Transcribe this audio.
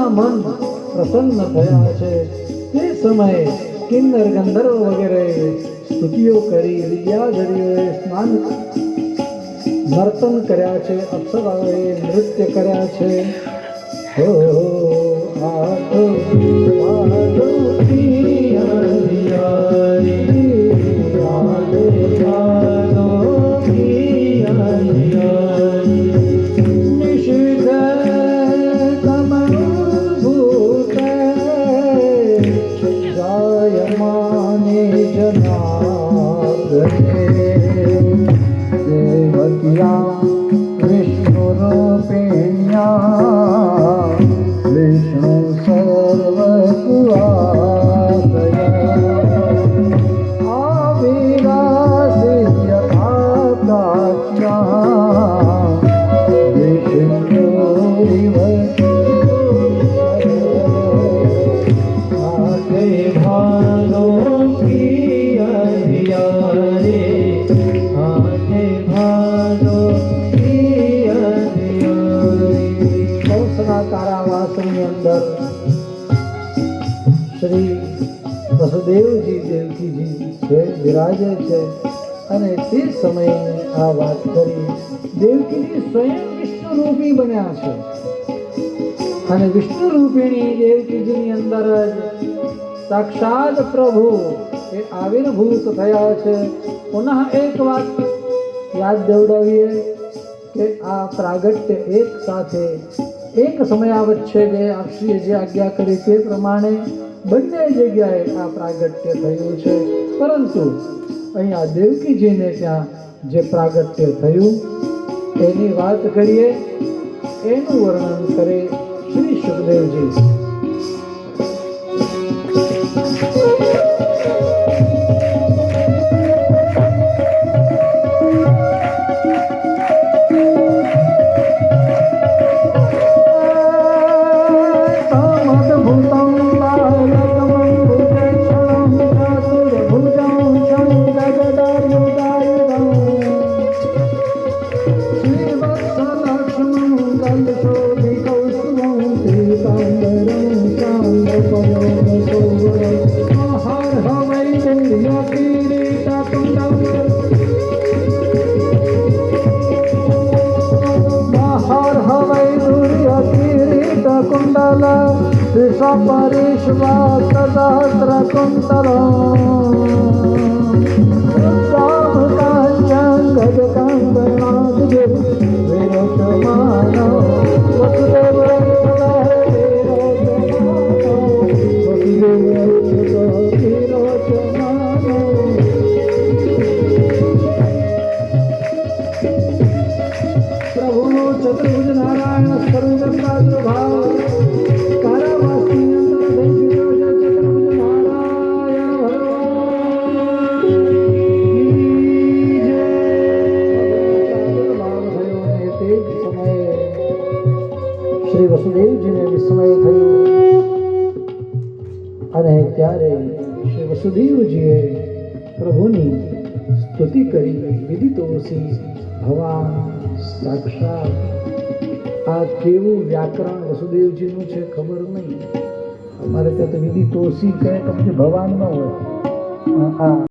પ્રભુના મન પ્રસન્ન થયા છે. તે સમયે કિન્નર ગંધર્વ વગેરે સ્તુતિઓ કરી, વિદ્યાધરીઓએ સ્નાન નર્તન કર્યા છે, અપ્સરાઓએ નૃત્ય કર્યા છે. હો આઠ વિષ્ણુ સર્વ કારાવાસની અંદર શ્રી વસુદેવજી દેવકીજી છે, વિરાજે છે. અને તે સમયે આ વાત કરી. દેવકીજી સ્વયં વિષ્ણુરૂપી બન્યા છે અને વિષ્ણુરૂપિણી દેવકીજીની અંદર જ સાક્ષાત પ્રભુ એ આવિર્ભૂત થયા છે. પુનઃ એક વાત યાદ દેવડાવીએ કે આ પ્રાગટ્ય એક સાથે એક સમયાવચ્છેદે આપશ્રીએ જે આજ્ઞા કરી તે પ્રમાણે બંને જગ્યાએ આ પ્રાગટ્ય થયું છે. પરંતુ અહીંયા દેવકીજીને ત્યાં જે પ્રાગટ્ય થયું એની વાત કરીએ, એનું વર્ણન કરે શ્રી સુખદેવજી. कुंडल सहस्रकुंतल प्रभु चतुर्भुज नारायण सर्वभाव શ્રી વસુદેવજીને વિસ્મય થયું અને ત્યારે શ્રી વસુદેવજીએ પ્રભુની સ્તુતિ કરી. વિદિતોસી ભવાન સાક્ષાત. આ કેવું વ્યાકરણ વસુદેવજીનું છે ખબર નહીં. અમારે ત્યાં તો વિદિતોસી કહે તો પછી ભવાન ન હોય.